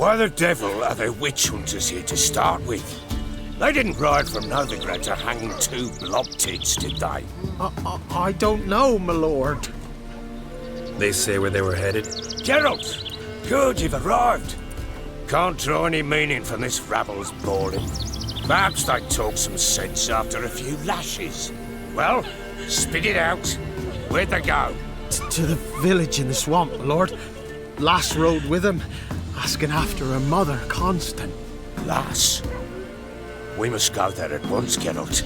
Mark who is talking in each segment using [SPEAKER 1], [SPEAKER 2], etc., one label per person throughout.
[SPEAKER 1] Why the devil are there witch hunters here to start with? They didn't ride from Novigrad to hang two blob tits, did they?
[SPEAKER 2] I don't know, my lord.
[SPEAKER 3] They say where they were headed?
[SPEAKER 1] Geralt! Good, you've arrived. Can't draw any meaning from this rabble's boring. Perhaps they talk some sense after a few lashes. Well, spit it out. Where'd they go?
[SPEAKER 2] To the village in the swamp, my lord. Lass rode with him, asking after her mother, Constant.
[SPEAKER 1] Lass? We must go there at once, Geralt.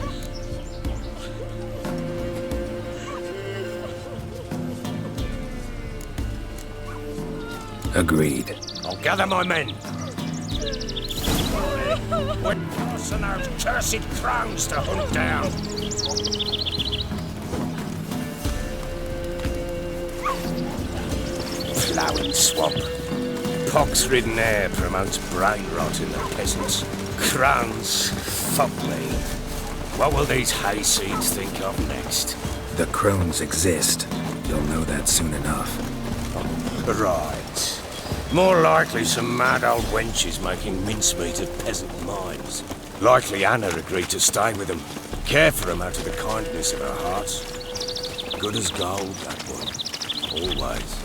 [SPEAKER 3] Agreed.
[SPEAKER 1] I'll gather my men. We're passing those cursed crowns to hunt down. Ploughing swamp. Pox-ridden air promotes brain rot in the peasants. Crowns, fuck me. What will these hayseeds think of next?
[SPEAKER 3] The crones exist. You'll know that soon enough.
[SPEAKER 1] Right. More likely some mad old wenches making mincemeat of peasant minds. Likely Anna agreed to stay with them. Care for them out of the kindness of her heart. Good as gold, that one. Always.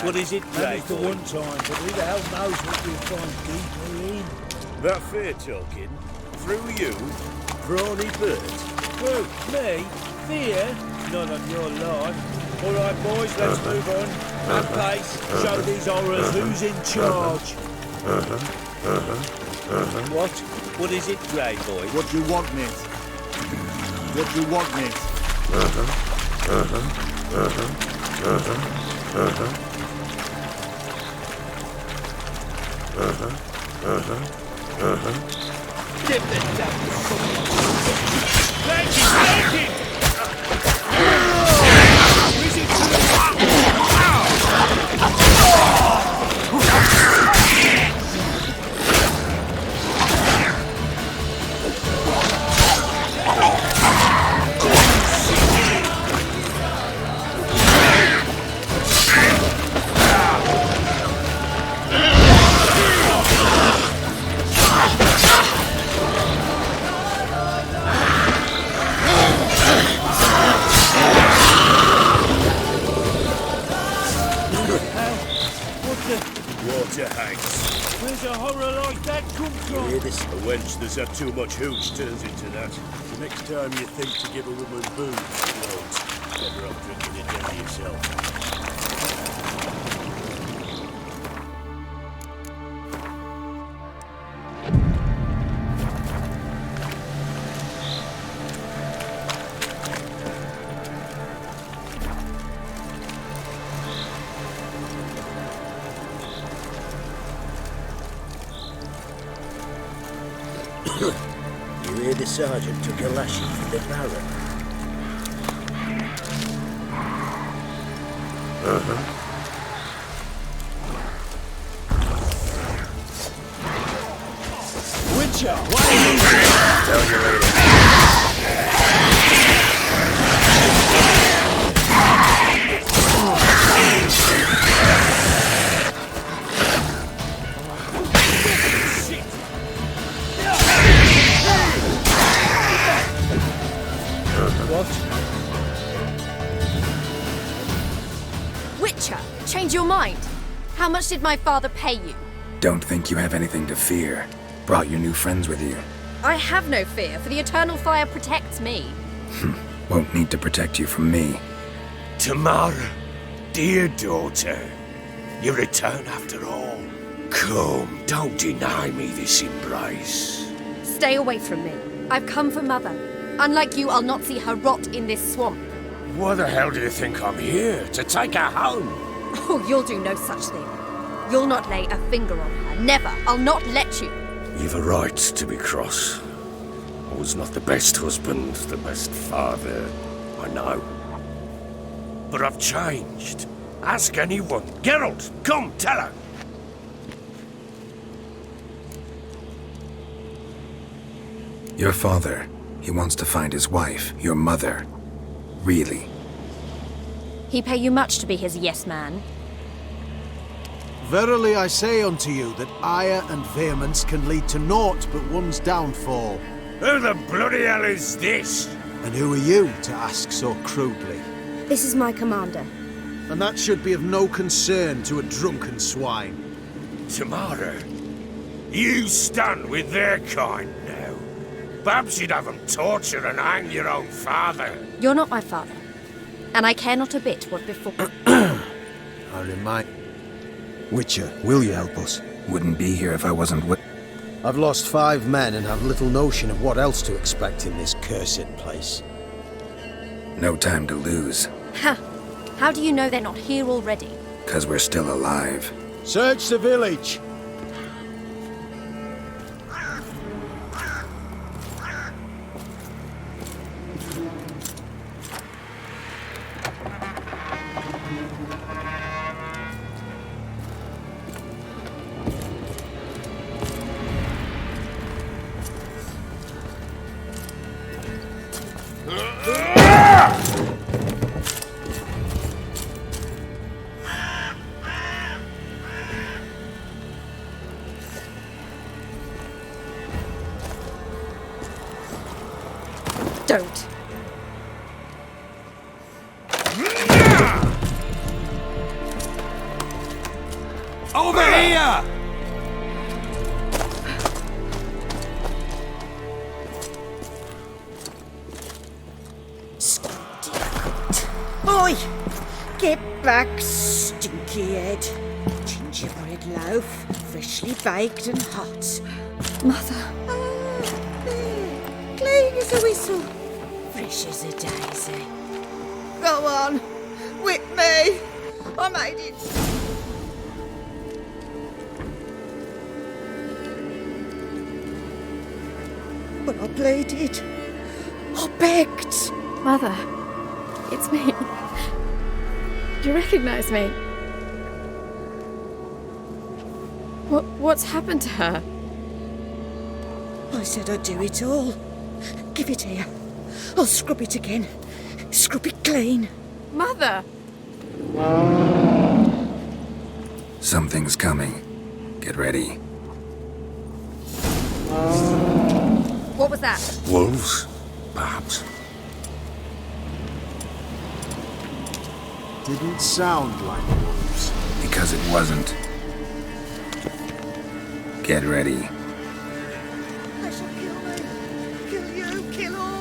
[SPEAKER 4] What is it, That is the one time, but who the hell knows what we'll find deeper in?
[SPEAKER 5] That fair talking? Through you? Brawny bird?
[SPEAKER 4] Who? Me? Fear? Not on your life. All right, boys, let's move on. Have pace. Show these horrors who's in charge. What? What is it, Grey Boy?
[SPEAKER 5] What do you want, mate? What do you want, mate?
[SPEAKER 4] Give the devil Thank you! Where's a horror like that come from?
[SPEAKER 5] A wench that's had too much hooch turns into that. The next time you think to give a woman booze, don't. Better off drinking it down yourself.
[SPEAKER 4] You hear the sergeant took a lashing from the barrack? Witcher, what are you doing?
[SPEAKER 1] Tell you later.
[SPEAKER 4] What?
[SPEAKER 6] your mind? How much did my father pay you?
[SPEAKER 3] Don't think you have anything to fear. Brought your new friends with you.
[SPEAKER 6] I have no fear, for the eternal fire protects me.
[SPEAKER 3] Won't need to protect you from me.
[SPEAKER 1] Tamara, dear daughter, you return after all. Come, don't deny me this embrace.
[SPEAKER 6] Stay away from me. I've come for Mother. Unlike you, I'll not see her rot in this swamp.
[SPEAKER 1] Why the hell do you think I'm here? To take her home?
[SPEAKER 6] Oh, you'll do no such thing. You'll not lay a finger on her. Never. I'll not let you.
[SPEAKER 1] You've a right to be cross. I was not the best husband, the best father, I know. But I've changed. Ask anyone. Geralt, come, tell her.
[SPEAKER 3] Your father, he wants to find his wife, your mother. Really?
[SPEAKER 6] He pay you much to be his yes man.
[SPEAKER 2] Verily I say unto you that ire and vehemence can lead to naught but one's downfall.
[SPEAKER 1] Who the bloody hell is this?
[SPEAKER 2] And who are you to ask so crudely?
[SPEAKER 6] This is my commander.
[SPEAKER 2] And that should be of no concern to a drunken swine.
[SPEAKER 1] Tamara, you stand with their kind now. Perhaps you'd have them torture and hang your own father.
[SPEAKER 6] You're not my father. And I care not a bit what before.
[SPEAKER 2] I remind... Witcher, will you help us?
[SPEAKER 3] Wouldn't be here if I wasn't with...
[SPEAKER 2] I've lost 5 men and have little notion of what else to expect in this cursed place.
[SPEAKER 3] No time to lose.
[SPEAKER 6] Ha! How do you know they're not here already?
[SPEAKER 3] 'Cause we're still alive.
[SPEAKER 2] Search the village!
[SPEAKER 6] Don't.
[SPEAKER 1] Over here!
[SPEAKER 7] Oi! Get back, stinky head. Gingerbread loaf, freshly baked and hot.
[SPEAKER 6] Mother.
[SPEAKER 7] Ah, there. Clean as a whistle. Fresh as a daisy. Go on. Whip me. I made it. But I pleaded. I begged.
[SPEAKER 6] Mother. It's me. Do you recognize me? What's happened to her?
[SPEAKER 7] I said I'd do it all. Give it here. I'll scrub it again. Scrub it clean.
[SPEAKER 6] Mother!
[SPEAKER 3] Something's coming. Get ready.
[SPEAKER 6] What was that?
[SPEAKER 1] Wolves, perhaps.
[SPEAKER 2] Didn't sound like wolves.
[SPEAKER 3] Because it wasn't. Get ready.
[SPEAKER 7] They shall kill me. Kill you. Kill all.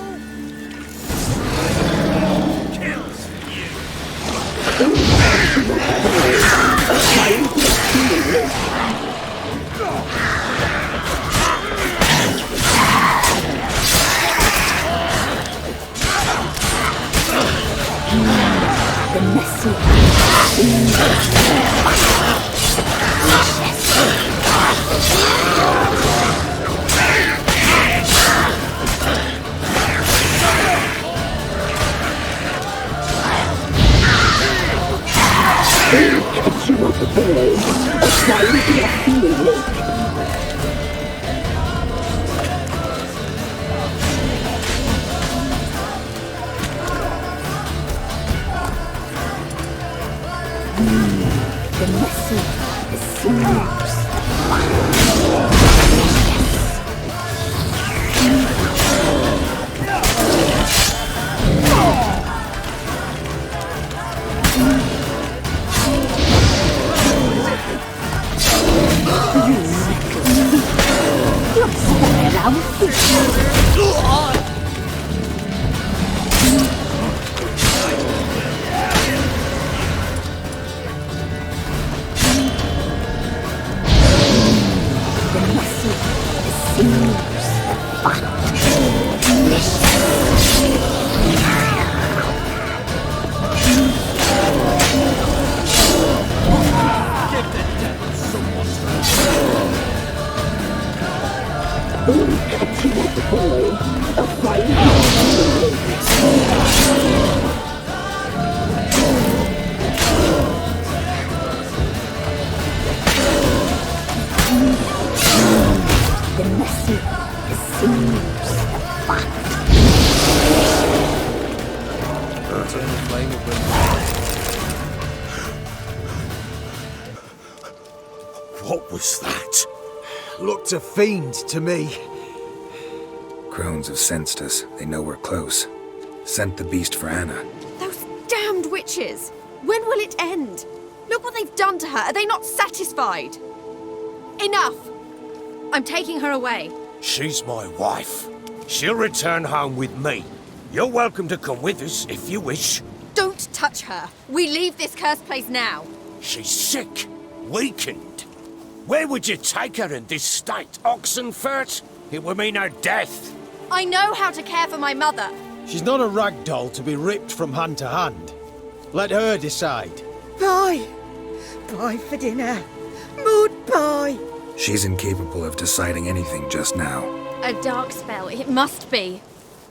[SPEAKER 1] What was that?
[SPEAKER 2] Looked a fiend to me.
[SPEAKER 3] Crones have sensed us. They know we're close. Sent the beast for Anna.
[SPEAKER 6] Those damned witches! When will it end? Look what they've done to her. Are they not satisfied? Enough! I'm taking her away.
[SPEAKER 1] She's my wife. She'll return home with me. You're welcome to come with us if you wish.
[SPEAKER 6] Don't touch her. We leave this cursed place now.
[SPEAKER 1] She's sick, weakened. Where would you take her in this state? Oxenfurt? It would mean her death.
[SPEAKER 6] I know how to care for my mother.
[SPEAKER 2] She's not a rag doll to be ripped from hand to hand. Let her decide.
[SPEAKER 7] Pie. Pie for dinner. Mud pie.
[SPEAKER 3] She's incapable of deciding anything just now.
[SPEAKER 6] A dark spell, it must be.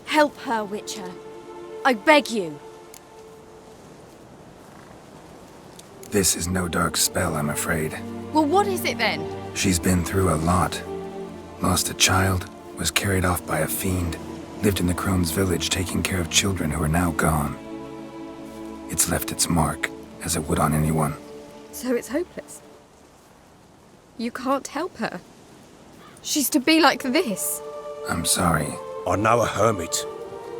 [SPEAKER 6] Help her, Witcher. I beg you.
[SPEAKER 3] This is no dark spell, I'm afraid.
[SPEAKER 6] Well, what is it then?
[SPEAKER 3] She's been through a lot. Lost a child, was carried off by a fiend, lived in the Crone's village taking care of children who are now gone. It's left its mark, as it would on anyone.
[SPEAKER 6] So it's hopeless. You can't help her. She's to be like this.
[SPEAKER 3] I'm sorry.
[SPEAKER 1] I know a hermit.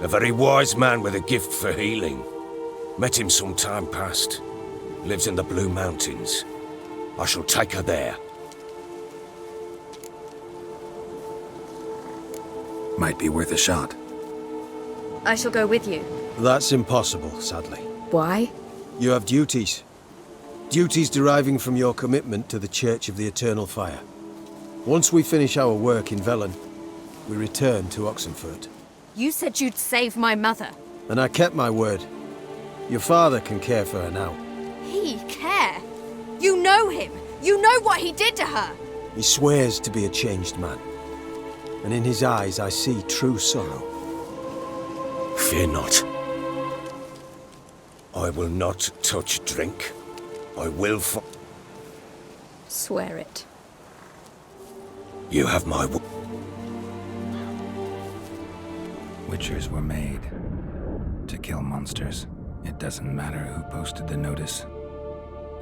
[SPEAKER 1] A very wise man with a gift for healing. Met him some time past. Lives in the Blue Mountains. I shall take her there.
[SPEAKER 3] Might be worth a shot.
[SPEAKER 6] I shall go with you.
[SPEAKER 2] That's impossible, sadly.
[SPEAKER 6] Why?
[SPEAKER 2] You have duties. Duties deriving from your commitment to the Church of the Eternal Fire. Once we finish our work in Velen, we return to Oxenfurt.
[SPEAKER 6] You said you'd save my mother.
[SPEAKER 2] And I kept my word. Your father can care for her now.
[SPEAKER 6] He care? You know him. You know what he did to her.
[SPEAKER 2] He swears to be a changed man. And in his eyes I see true sorrow.
[SPEAKER 1] Fear not. I will not touch drink. I will
[SPEAKER 6] Swear it.
[SPEAKER 1] You have my
[SPEAKER 3] Witchers were made to kill monsters. It doesn't matter who posted the notice.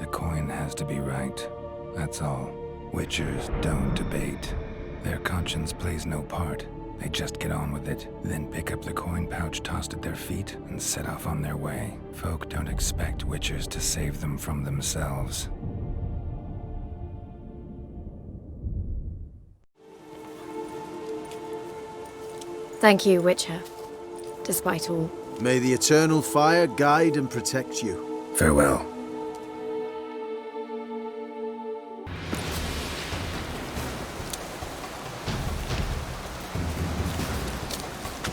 [SPEAKER 3] The coin has to be right. That's all. Witchers don't debate. Their conscience plays no part. They just get on with it, then pick up the coin pouch tossed at their feet and set off on their way. Folk don't expect Witchers to save them from themselves.
[SPEAKER 6] Thank you, Witcher. Despite all.
[SPEAKER 2] May the Eternal Fire guide and protect you.
[SPEAKER 3] Farewell.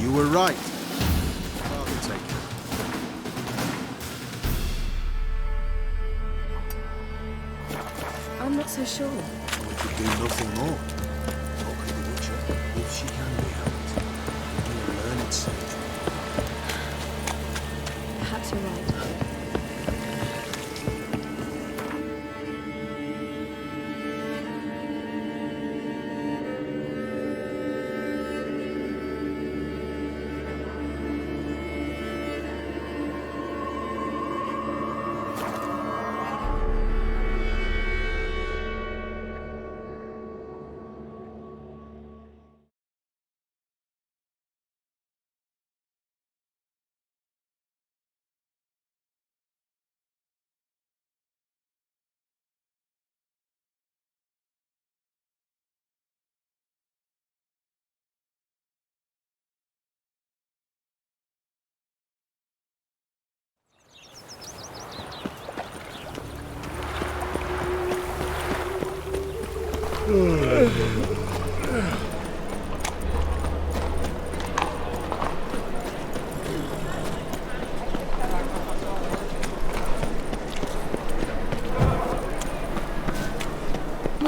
[SPEAKER 2] You were right. Father, take her.
[SPEAKER 6] I'm not so sure.
[SPEAKER 2] We could do nothing more. What could the Witcher, if she can be helped? We'll learn it sage.
[SPEAKER 6] Perhaps you're right.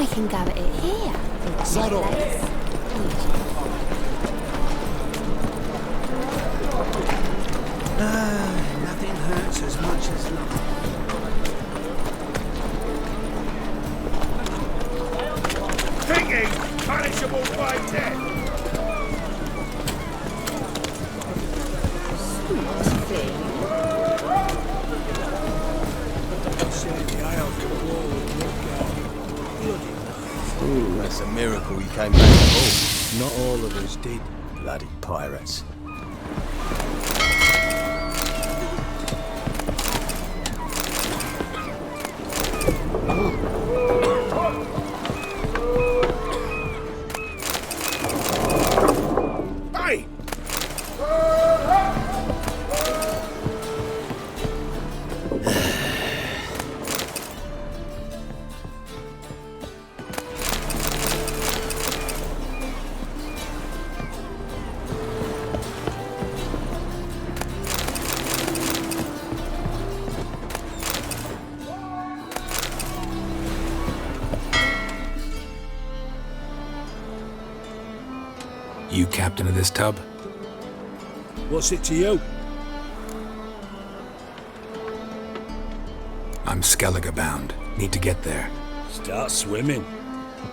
[SPEAKER 8] We can go at it here.
[SPEAKER 5] Sod off.
[SPEAKER 4] Nothing hurts as much as love.
[SPEAKER 5] Thinking, punishable by death.
[SPEAKER 2] Ooh, that's a miracle you came back at all.
[SPEAKER 4] Not all of us did.
[SPEAKER 2] Bloody pirates.
[SPEAKER 5] Hey!
[SPEAKER 3] You captain of this tub?
[SPEAKER 4] What's it to you?
[SPEAKER 3] I'm Skellige bound. Need to get there.
[SPEAKER 4] Start swimming.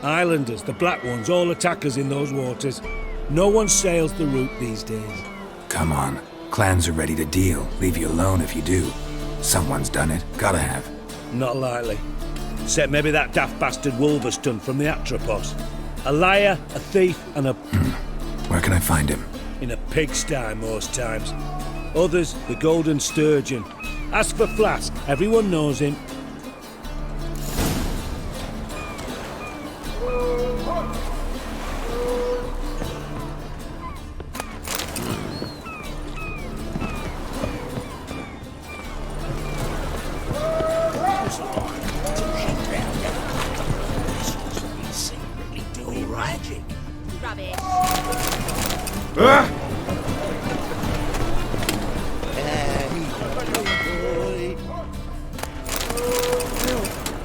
[SPEAKER 4] Islanders, the black ones, all attackers in those waters. No one sails the route these days.
[SPEAKER 3] Come on. Clans are ready to deal. Leave you alone if you do. Someone's done it. Gotta have.
[SPEAKER 4] Not likely. Except maybe that daft bastard Wolverston from the Atropos. A liar, a thief, and a...
[SPEAKER 3] Where can I find him?
[SPEAKER 4] in a pigsty most times. Others, the Golden Sturgeon. Ask for Flask, everyone knows him.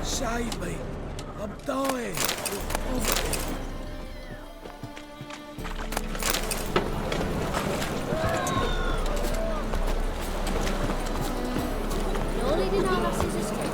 [SPEAKER 4] Save me! I'm dying!
[SPEAKER 8] You're leading our lasses astray.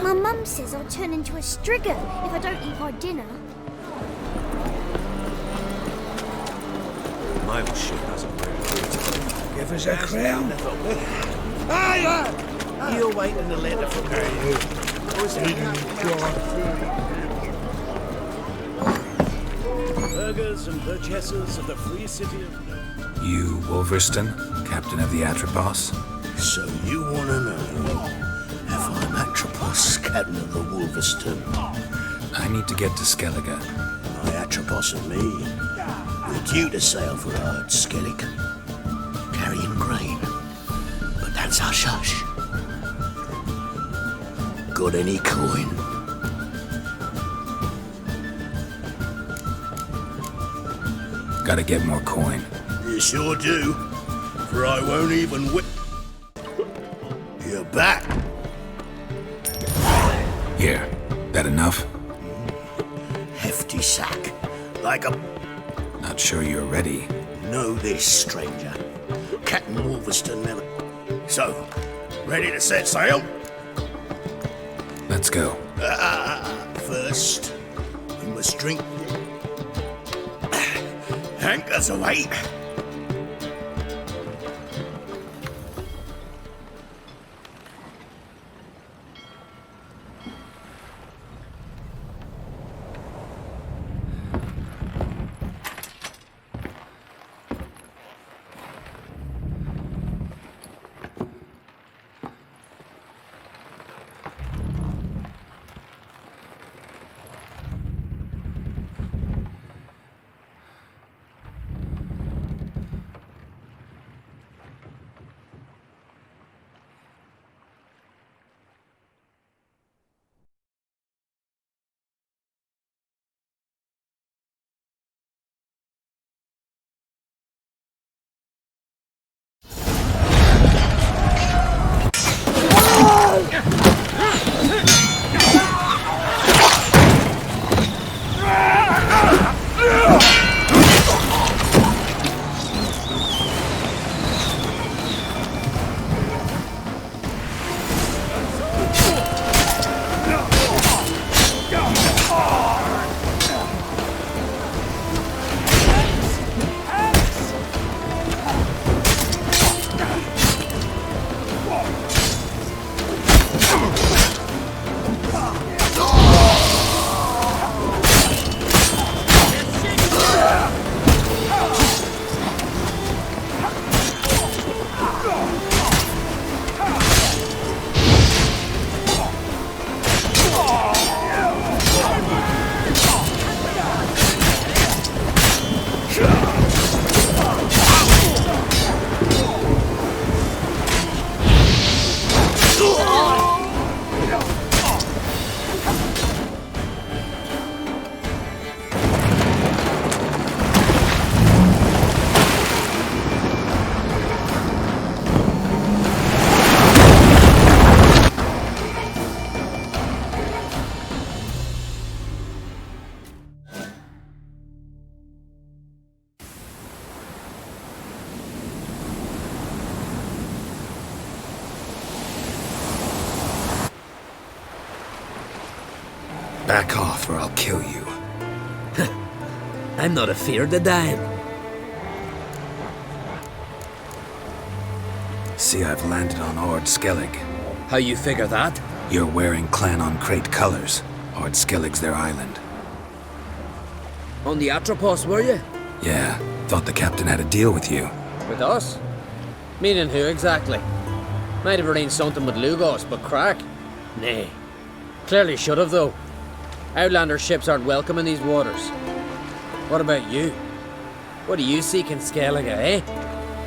[SPEAKER 8] My mum says I'll turn into a strigger if I don't eat my dinner.
[SPEAKER 1] Mail ship hasn't really
[SPEAKER 4] Give us a crown.
[SPEAKER 5] You're waiting a letter from me.
[SPEAKER 4] Burghers and burgesses of the free city of...
[SPEAKER 3] You, Wolverston, captain of the Atropos?
[SPEAKER 5] So you want to know if I'm Atropos, captain of the Wolverston?
[SPEAKER 3] I need to get to Skellige.
[SPEAKER 5] My Atropos and me, we're due to sail for our Skellige, carrying grain. But that's hush-hush. Got any coin?
[SPEAKER 3] Gotta get more coin.
[SPEAKER 5] You sure do, for I won't even You're back.
[SPEAKER 3] Here. That enough?
[SPEAKER 5] Hefty sack, like a...
[SPEAKER 3] Not sure you're ready.
[SPEAKER 5] Know this, stranger. Captain Wolverston never... So, ready to set sail?
[SPEAKER 3] Let's go.
[SPEAKER 5] First, we must drink... Anchors away.
[SPEAKER 3] Back off or I'll kill you.
[SPEAKER 9] I'm not afeard of dying.
[SPEAKER 3] See, I've landed on Skellige.
[SPEAKER 9] How you figure that?
[SPEAKER 3] You're wearing Clan on Crate colors. Skellige's their island.
[SPEAKER 9] On the Atropos, were you?
[SPEAKER 3] Yeah, thought the captain had a deal with you.
[SPEAKER 9] With us? Meaning who exactly? Might have arranged something with Lugos, but crack? Nay. Clearly should have, though. Outlander ships aren't welcome in these waters. What about you? What do you seek in Skellige, eh?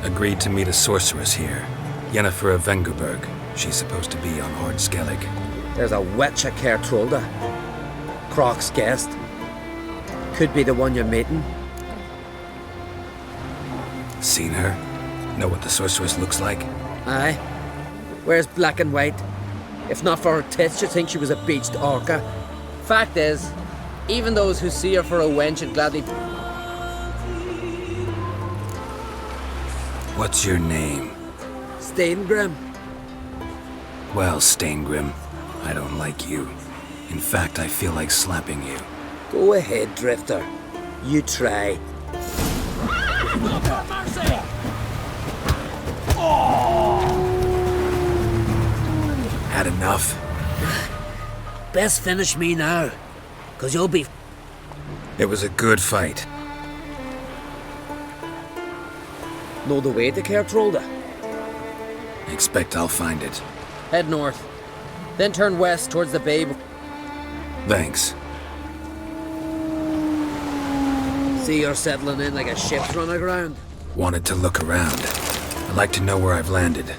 [SPEAKER 3] Agreed to meet a sorceress here. Yennefer of Vengerberg. She's supposed to be on Skellige.
[SPEAKER 9] There's a Witcher.Geralt. Croc's guest. Could be the one you're meeting.
[SPEAKER 3] Seen her? Know what the sorceress looks like?
[SPEAKER 9] Aye. Wears black and white. If not for her tits, you'd think she was a beached orca. Fact is, even those who see her for a wench would gladly...
[SPEAKER 3] What's your name?
[SPEAKER 9] Steingrim.
[SPEAKER 3] Well, Steingrim, I don't like you. In fact, I feel like slapping you.
[SPEAKER 9] Go ahead, Drifter. You try.
[SPEAKER 3] Had enough?
[SPEAKER 9] Best finish me now, 'cause you'll be...
[SPEAKER 3] It was a good fight.
[SPEAKER 9] Know the way to Geralt?
[SPEAKER 3] Expect I'll find it.
[SPEAKER 9] Head north, then turn west towards the bay.
[SPEAKER 3] Thanks.
[SPEAKER 9] See you're settling in like a ship's run aground.
[SPEAKER 3] Wanted to look around. I'd like to know where I've landed.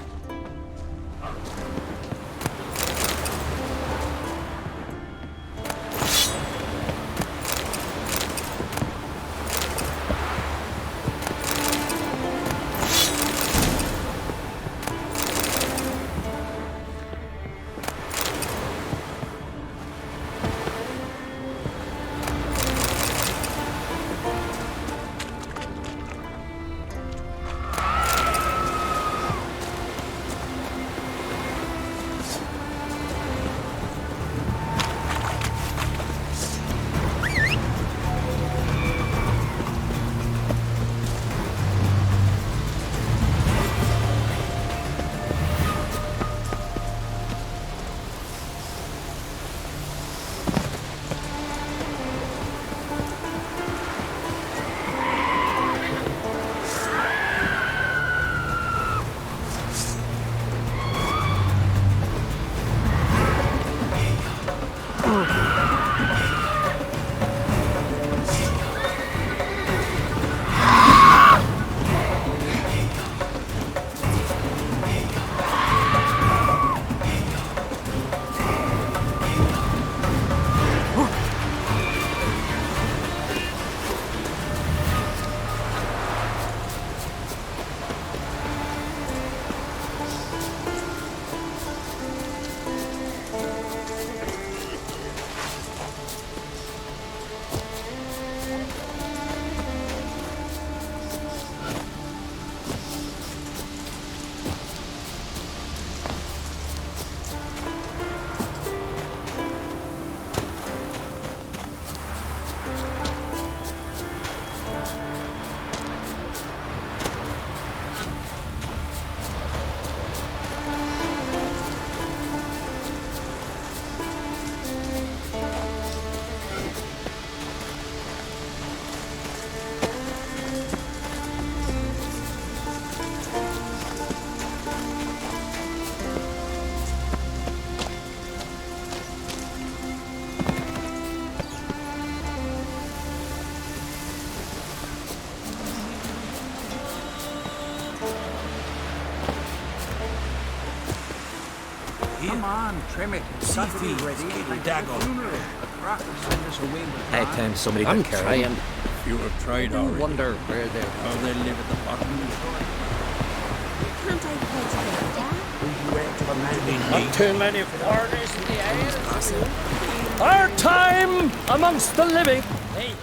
[SPEAKER 10] Come on, trim it. Seafood ready. Dagon.
[SPEAKER 9] Hey, time somebody got carried.
[SPEAKER 10] You have tried already.
[SPEAKER 9] Wonder where they're...
[SPEAKER 10] How they live at the bottom.
[SPEAKER 8] Can't I put it down?
[SPEAKER 4] Not too many foreigners in the air. Our time amongst the living. Hey.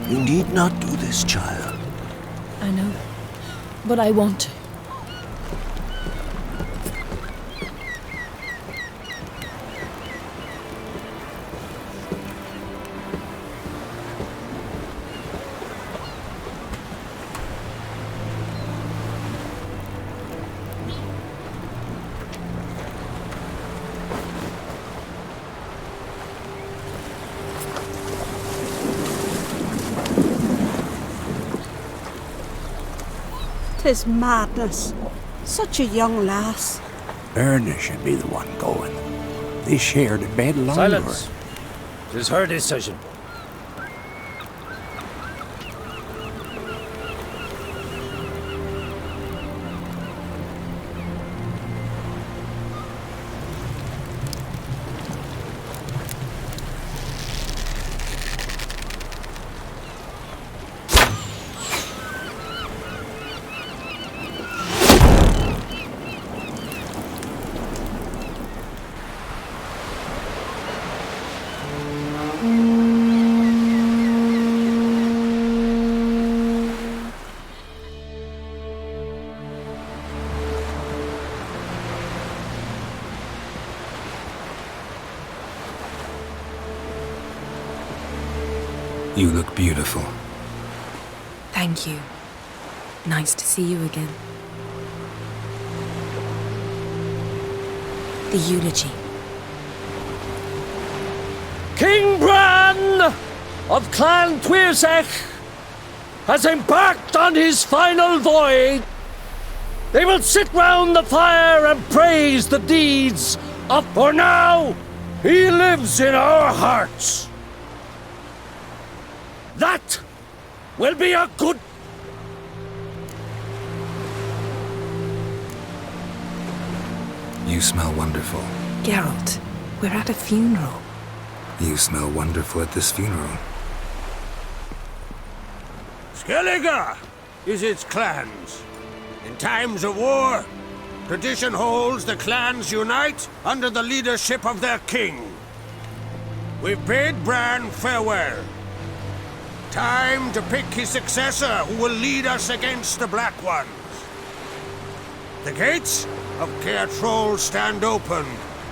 [SPEAKER 10] You need not do this, child.
[SPEAKER 11] I know, but I want to.
[SPEAKER 7] Tis madness. Such a young lass.
[SPEAKER 10] Erna should be the one going. They shared a bed longer.
[SPEAKER 1] Silence! 'Tis her decision.
[SPEAKER 3] You look beautiful.
[SPEAKER 11] Thank you. Nice to see you again. The eulogy.
[SPEAKER 4] King Bran of Clan Twirsech has embarked on his final voyage. They will sit round the fire and praise the deeds of... For now, he lives in our hearts. That will be a good...
[SPEAKER 3] You smell wonderful.
[SPEAKER 11] Geralt, we're at a funeral.
[SPEAKER 3] You smell wonderful at this funeral.
[SPEAKER 5] Skellige is its clans. In times of war, tradition holds the clans unite under the leadership of their king. We've bid Bran farewell. Time to pick his successor who will lead us against the Black Ones. The gates of Caer Troll stand open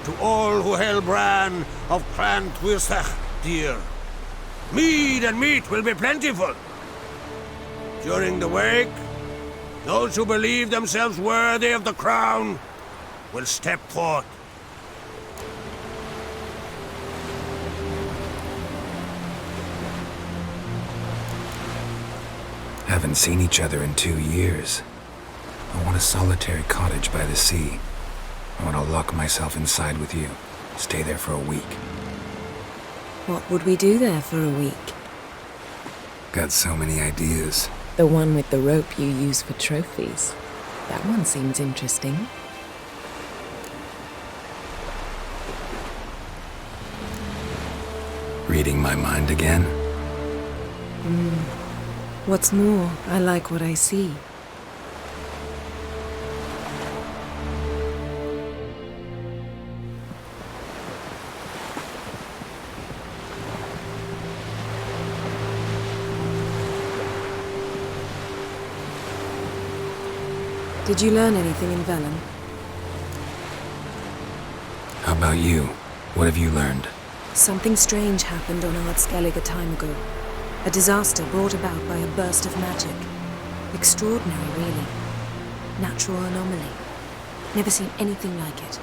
[SPEAKER 5] to all who held Bran of Clan Twirsech dear. Mead and meat will be plentiful. During the wake, those who believe themselves worthy of the crown will step forth.
[SPEAKER 3] Haven't seen each other in 2 years. I want a solitary cottage by the sea. I want to lock myself inside with you. Stay there for a week.
[SPEAKER 11] What would we do there for a week?
[SPEAKER 3] Got so many ideas.
[SPEAKER 11] The one with the rope you use for trophies. That one seems interesting.
[SPEAKER 3] Reading my mind again?
[SPEAKER 11] What's more, I like what I see. Did you learn anything in Velen?
[SPEAKER 3] How about you? What have you learned?
[SPEAKER 11] Something strange happened on Ard Skellige a time ago. A disaster brought about by a burst of magic. Extraordinary, really. Natural anomaly. Never seen anything like it.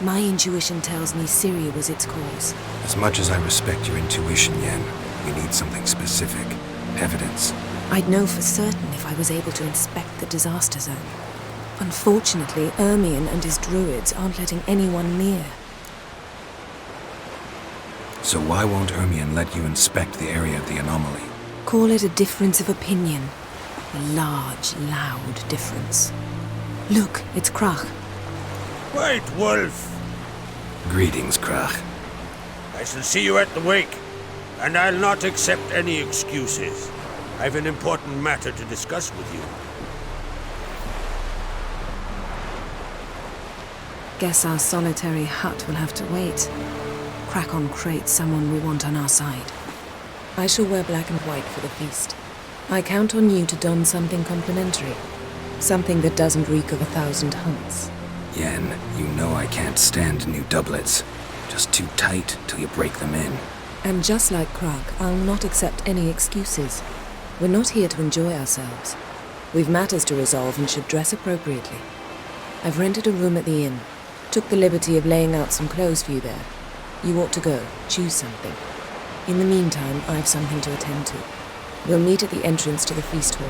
[SPEAKER 11] My intuition tells me Syria was its cause.
[SPEAKER 3] As much as I respect your intuition, Yen, we need something specific. Evidence.
[SPEAKER 11] I'd know for certain if I was able to inspect the disaster zone. Unfortunately, Ermion and his druids aren't letting anyone near.
[SPEAKER 3] So why won't Ermion let you inspect the area of the anomaly?
[SPEAKER 11] Call it a difference of opinion. A large, loud difference. Look, it's Krach.
[SPEAKER 5] White Wolf!
[SPEAKER 3] Greetings, Krach.
[SPEAKER 5] I shall see you at the wake, and I'll not accept any excuses. I've an important matter to discuss with you.
[SPEAKER 11] Guess our solitary hut will have to wait. Crack on Crate someone we want on our side. I shall wear black and white for the feast. I count on you to don something complimentary. Something that doesn't reek of 1,000 hunts.
[SPEAKER 3] Yen, you know I can't stand new doublets. Just too tight till you break them in.
[SPEAKER 11] And just like Krak, I'll not accept any excuses. We're not here to enjoy ourselves. We've matters to resolve and should dress appropriately. I've rented a room at the inn. Took the liberty of laying out some clothes for you there. You ought to go. Choose something. In the meantime, I've something to attend to. We'll meet at the entrance to the feast hall.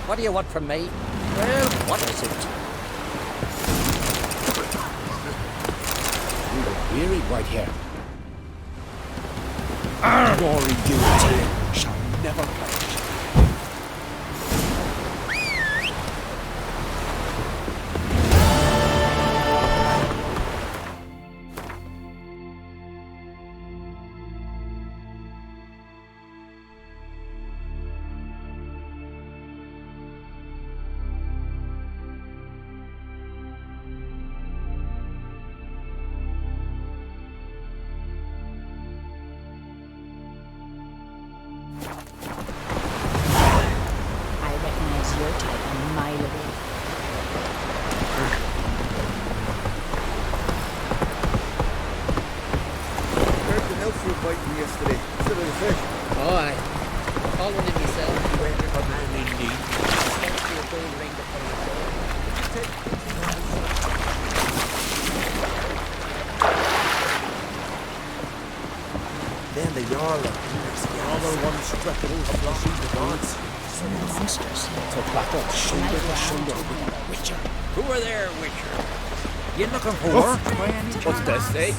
[SPEAKER 4] What do you want from me? Well, what is it?
[SPEAKER 10] You were weary, Whitehair. Glory duty shall never perish.
[SPEAKER 12] Then the Jarl of other ones struck it over the sheet of gods. So the monsters to battle shoulder to shoulder with a Witcher.
[SPEAKER 13] Who are there, Witcher? You looking for? What's this, eh?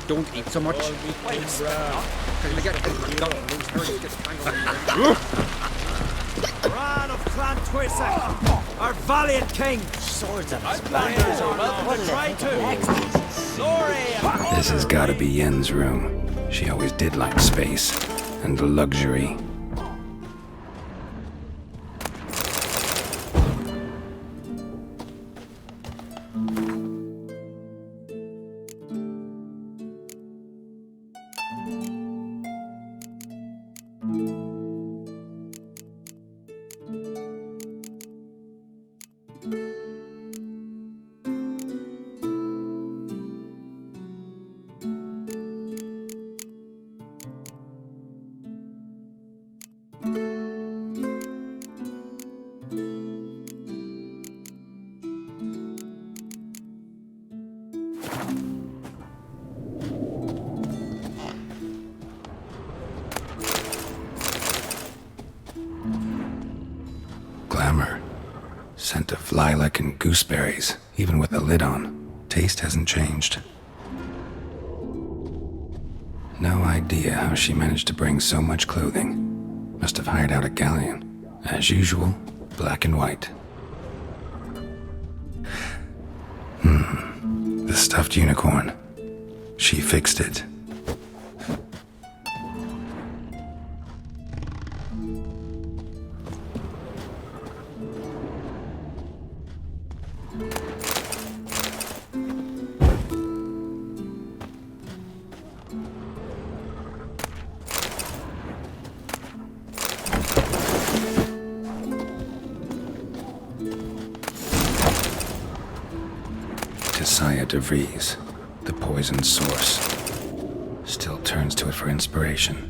[SPEAKER 13] Don't eat so much.
[SPEAKER 12] Ran of Clan Twisek, our valiant king. Swords and spears are welcome to try to. Glory!
[SPEAKER 3] This has gotta be Yen's room. She always did like space and luxury. Glamour. Scent of lilac and gooseberries, even with the lid on. Taste hasn't changed. No idea how she managed to bring so much clothing. Must have hired out a galleon. As usual, black and white. The stuffed unicorn. She fixed it. De Vries, the poison source, still turns to it for inspiration.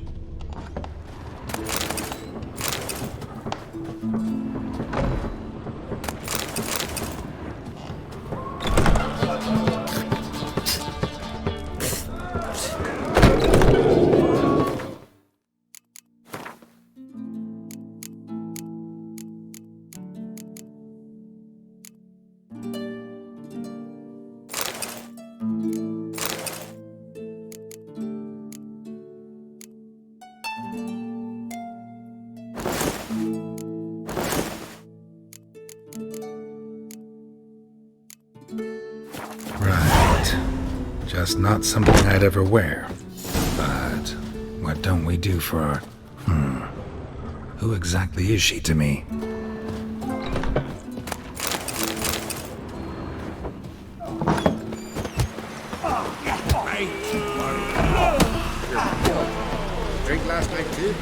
[SPEAKER 3] Just not something I'd ever wear. But what don't we do for our... Who exactly is she to me?
[SPEAKER 13] Drink last night too?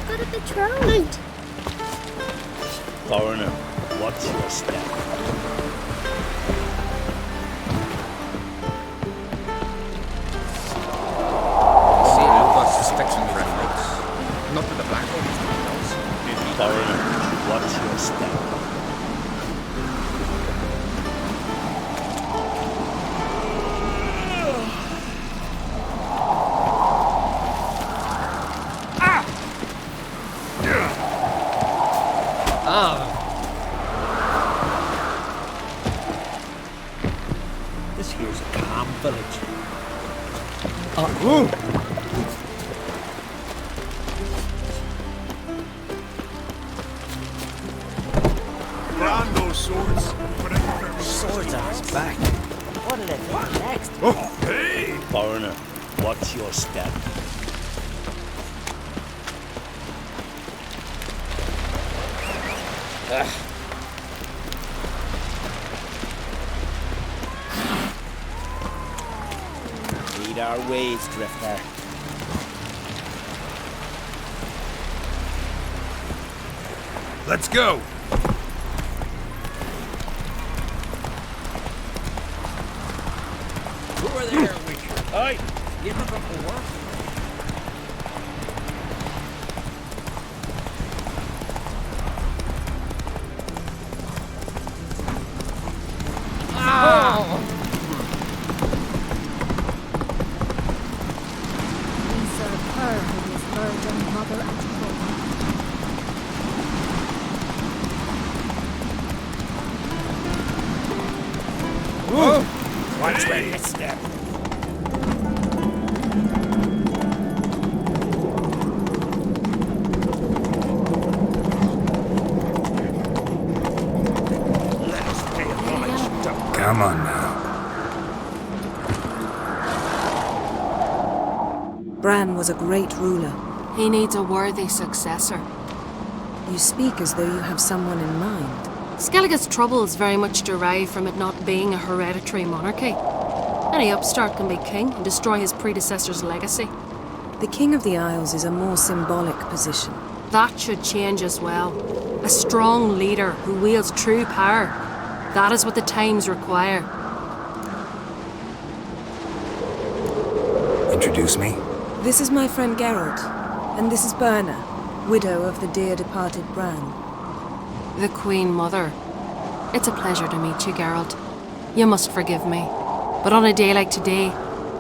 [SPEAKER 8] Got a betrothed.
[SPEAKER 12] Foreigner, what's your step?
[SPEAKER 13] See, Lugos suspects me for ethics. Not with the black hole, else.
[SPEAKER 12] Foreigner, what's your step? This here's a calm village.
[SPEAKER 5] Brand those swords.
[SPEAKER 12] Swords on his back. What'll they think next?
[SPEAKER 5] Hey!
[SPEAKER 12] Foreigner, what's your step? Lead our ways, Drifter.
[SPEAKER 5] Let's go!
[SPEAKER 13] Who are there, Witcher?
[SPEAKER 12] Aye.
[SPEAKER 13] You looking for work?
[SPEAKER 8] We serve her who is virgin mother and children.
[SPEAKER 12] Watch where you step. Let us pay homage to
[SPEAKER 3] Come on now.
[SPEAKER 11] Bran was a great ruler.
[SPEAKER 6] He needs a worthy successor.
[SPEAKER 11] You speak as though you have someone in mind.
[SPEAKER 6] Skellige's troubles very much derive from it not being a hereditary monarchy. Any upstart can be king and destroy his predecessor's legacy.
[SPEAKER 11] The King of the Isles is a more symbolic position.
[SPEAKER 6] That should change as well. A strong leader who wields true power. That is what the times require.
[SPEAKER 3] Introduce me?
[SPEAKER 11] This is my friend Geralt, and this is Berna, widow of the dear departed Bran.
[SPEAKER 6] The Queen Mother. It's a pleasure to meet you, Geralt. You must forgive me, but on a day like today,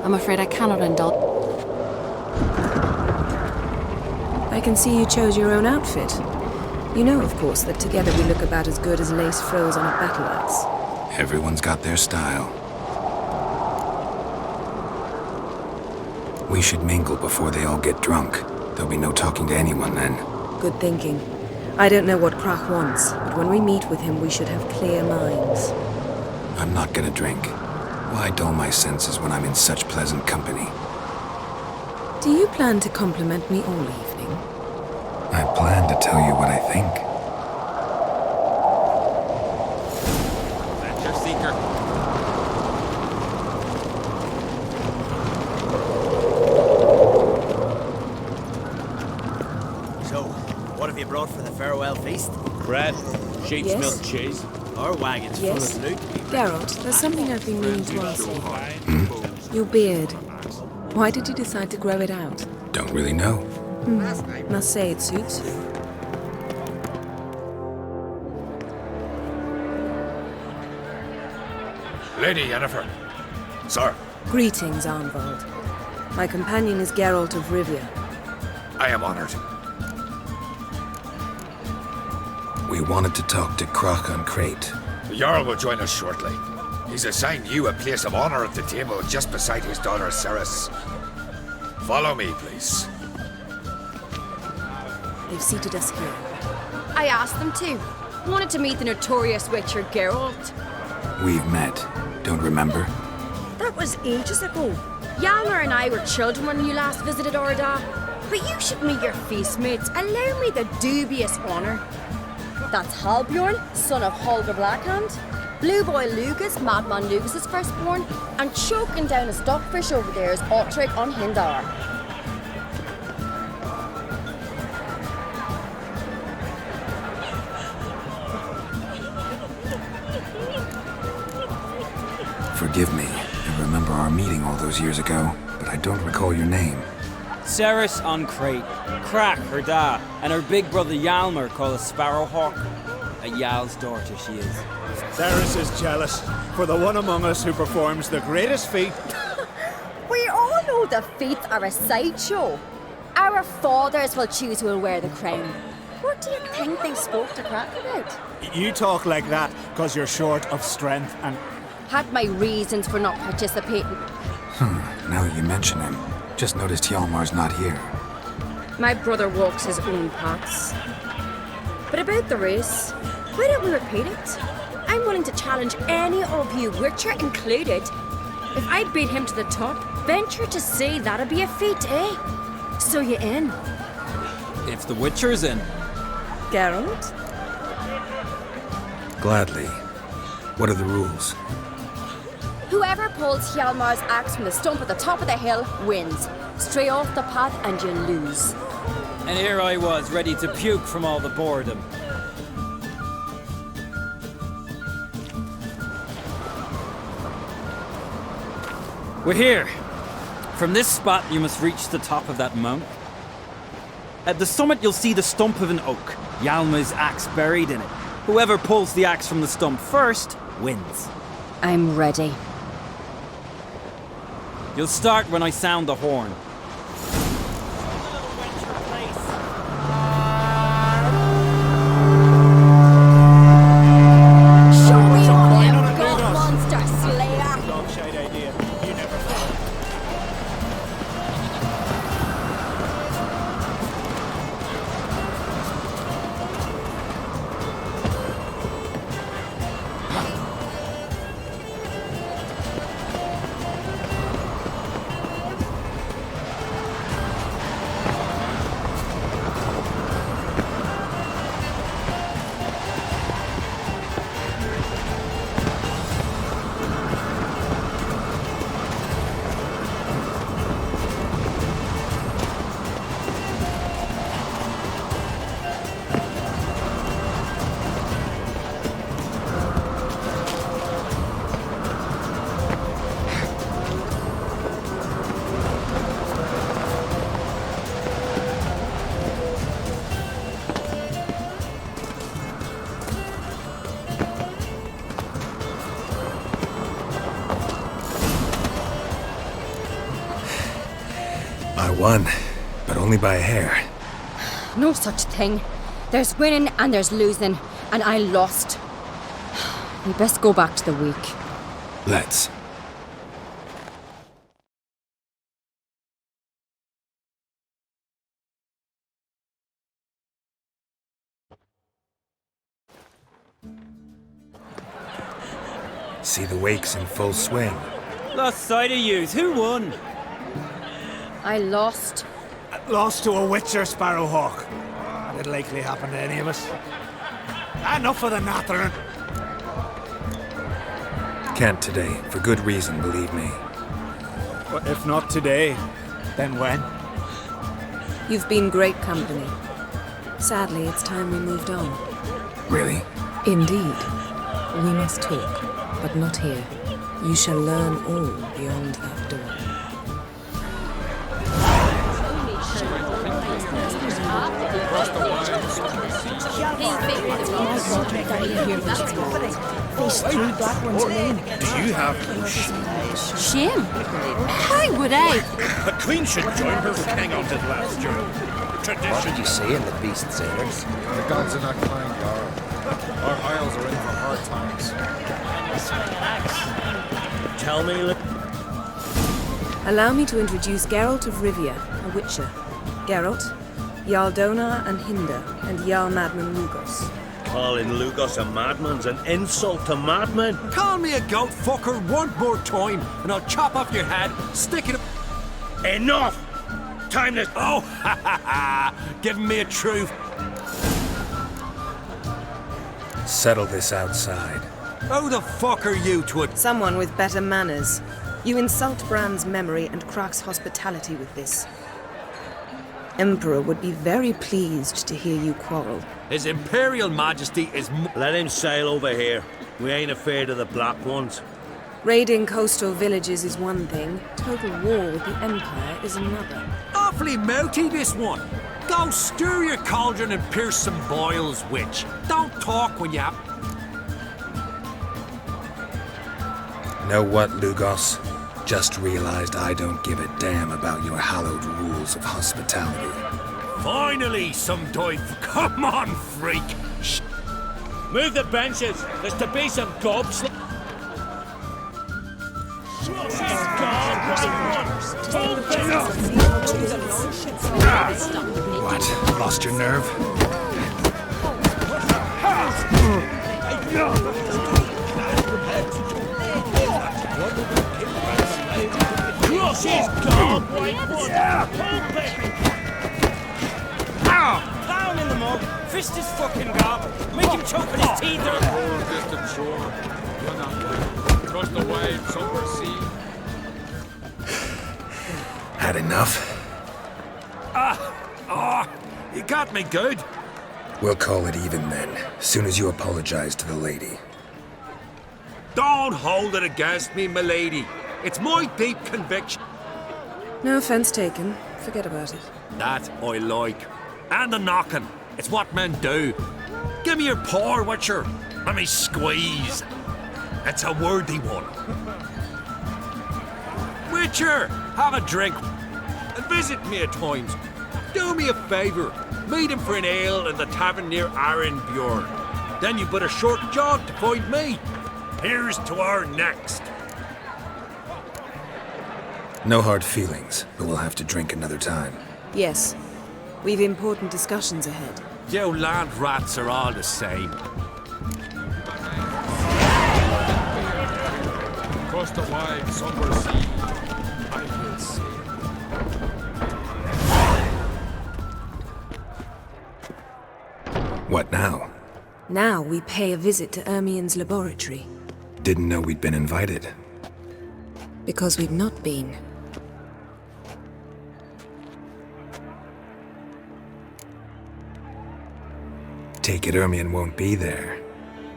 [SPEAKER 6] I'm afraid I cannot indulge.
[SPEAKER 11] I can see you chose your own outfit. You know, of course, that together we look about as good as lace frills on a battle axe.
[SPEAKER 3] Everyone's got their style. We should mingle before they all get drunk. There'll be no talking to anyone then.
[SPEAKER 11] Good thinking. I don't know what Krach wants, but when we meet with him, we should have clear minds.
[SPEAKER 3] I'm not gonna drink. Why dull my senses when I'm in such pleasant company?
[SPEAKER 11] Do you plan to compliment me all evening?
[SPEAKER 3] I plan to tell you what I think.
[SPEAKER 13] Adventure seeker.
[SPEAKER 14] So, what have you brought for the farewell feast?
[SPEAKER 12] bread, sheep's
[SPEAKER 11] Yes?
[SPEAKER 12] milk cheese.
[SPEAKER 14] Our wagon's
[SPEAKER 11] Yes?
[SPEAKER 14] full of loot.
[SPEAKER 11] Geralt, there's something I've been meaning to ask you. Your beard. Why did you decide to grow it out?
[SPEAKER 3] Don't really know.
[SPEAKER 11] Must say it suits you.
[SPEAKER 1] Lady Yennefer. Sir,
[SPEAKER 11] Greetings, Arnvald. My companion is Geralt of Rivia.
[SPEAKER 1] I am honored.
[SPEAKER 3] We wanted to talk to Krach on Crate.
[SPEAKER 1] The Jarl will join us shortly. He's assigned you a place of honor at the table just beside his daughter Ceres. Follow me, please.
[SPEAKER 11] They've seated us here.
[SPEAKER 6] I asked them to. Wanted to meet the notorious Witcher Geralt.
[SPEAKER 3] We've met. Don't remember?
[SPEAKER 7] That was ages ago.
[SPEAKER 6] Yalmer and I were children when you last visited Orda.
[SPEAKER 7] But you should meet your feast mates. Allow me the dubious honour.
[SPEAKER 6] That's Halbjorn, son of Holger Blackhand. Blue Boy Lugas, Madman Lugas' firstborn. And choking down a stockfish over there is Ottrig on Hindar.
[SPEAKER 3] Forgive me. I remember our meeting all those years ago, but I don't recall your name.
[SPEAKER 15] Ceres on Crate, Crack her da, and her big brother Yalmer called a Sparrowhawk. A Yal's daughter she is.
[SPEAKER 12] Ceres is jealous for the one among us who performs the greatest feat.
[SPEAKER 6] We all know the feats are a sideshow. Our fathers will choose who will wear the crown. What do you think they spoke to Crack about?
[SPEAKER 12] You talk like that because you're short of strength and...
[SPEAKER 6] Had my reasons for not participating.
[SPEAKER 3] Now that you mention him, just noticed Hjalmar's not here.
[SPEAKER 6] My brother walks his own paths. But about the race, why don't we repeat it? I'm willing to challenge any of you, Witcher included. If I beat him to the top, venture to say that'd be a feat, eh? So you in?
[SPEAKER 15] If the Witcher's in.
[SPEAKER 6] Geralt?
[SPEAKER 3] Gladly. What are the rules?
[SPEAKER 6] Whoever pulls Hjalmar's axe from the stump at the top of the hill wins. Stray off the path and you lose.
[SPEAKER 15] And here I was, ready to puke from all the boredom. We're here. From this spot, you must reach the top of that mount. At the summit, you'll see the stump of an oak, Yalma's axe buried in it. Whoever pulls the axe from the stump first wins.
[SPEAKER 6] I'm ready.
[SPEAKER 15] You'll start when I sound the horn.
[SPEAKER 6] Show me all you've got, monster slayer!
[SPEAKER 12] Dog-shite idea. You never thought.
[SPEAKER 3] I won, but only by a hair.
[SPEAKER 6] No such thing. There's winning and there's losing, and I lost. We best go back to the week.
[SPEAKER 3] Let's. See the wakes in full swing.
[SPEAKER 15] Lost sight of yous. Who won?
[SPEAKER 6] I lost.
[SPEAKER 12] Lost to a Witcher, Sparrowhawk. It'll likely happen to any of us. Enough of the nattering.
[SPEAKER 3] Can't today, for good reason, believe me.
[SPEAKER 12] But if not today, then when?
[SPEAKER 11] You've been great company. Sadly, it's time we moved on.
[SPEAKER 3] Really?
[SPEAKER 11] Indeed. We must talk, but not here. You shall learn all beyond that door.
[SPEAKER 8] These three black ones alone.
[SPEAKER 1] Do you have no shame?
[SPEAKER 6] Shame? How would I?
[SPEAKER 1] The Queen should join her king on his last journey. Tradition.
[SPEAKER 13] What did you say in the beast sailors?
[SPEAKER 16] The gods are not kind, Jarl. Our isles are in for hard times.
[SPEAKER 4] Tell me...
[SPEAKER 11] Allow me to introduce Geralt of Rivia, a Witcher. Geralt, Jarl Donar and Hinder, and Jarl Madman Lugos.
[SPEAKER 4] calling Lugos a madman's an insult to madmen.
[SPEAKER 5] Call me a goat fucker one more time, and I'll chop off your head, stick it up.
[SPEAKER 4] Enough! Time to...
[SPEAKER 5] Oh, ha ha ha! Giving me a truth.
[SPEAKER 3] Settle this outside.
[SPEAKER 5] Who the fuck are you to it?
[SPEAKER 11] Someone with better manners. You insult Bran's memory and Krak's hospitality with this. Emperor would be very pleased to hear you quarrel.
[SPEAKER 5] His Imperial Majesty is...
[SPEAKER 4] Let him sail over here. We ain't afraid of the Black Ones.
[SPEAKER 11] Raiding coastal villages is one thing. Total war with the Empire is another.
[SPEAKER 5] Awfully mouthy, this one. Go stir your cauldron and pierce some boils, witch. Don't talk when you have...
[SPEAKER 3] Know what, Lugos? Just realized I don't give a damn about your hallowed rules of hospitality.
[SPEAKER 5] Finally, some dive. Come on, freak.
[SPEAKER 4] Move the benches. There's to be some gobs.
[SPEAKER 3] What? Lost your nerve?
[SPEAKER 4] Cross his guard, white one! Ow! Down in the mud! Fist his fucking gob! Make him choke with his teeth or...
[SPEAKER 16] Whole distant shore. You're not going. Across the wide summer sea.
[SPEAKER 3] Had enough?
[SPEAKER 5] You got me good.
[SPEAKER 3] We'll call it even then, soon as you apologize to the lady.
[SPEAKER 5] Don't hold it against me, milady. It's my deep conviction.
[SPEAKER 11] No offense taken. Forget about it.
[SPEAKER 5] That I like. And the knocking. It's what men do. Give me your paw, Witcher. Let me squeeze. It's a worthy one. Witcher, have a drink. And visit me at times. Do me a favour. Meet him for an ale in the tavern near Arenbjorn. Then you've but a short jog to find me. Here's to our next.
[SPEAKER 3] No hard feelings, but we'll have to drink another time.
[SPEAKER 11] Yes. We've important discussions ahead.
[SPEAKER 5] You land rats are all the same.
[SPEAKER 16] Across the wide summer sea. I will sail.
[SPEAKER 3] What now?
[SPEAKER 11] Now we pay a visit to Ermien's laboratory.
[SPEAKER 3] Didn't know we'd been invited.
[SPEAKER 11] Because we've not been.
[SPEAKER 3] Take it Ermien won't be there.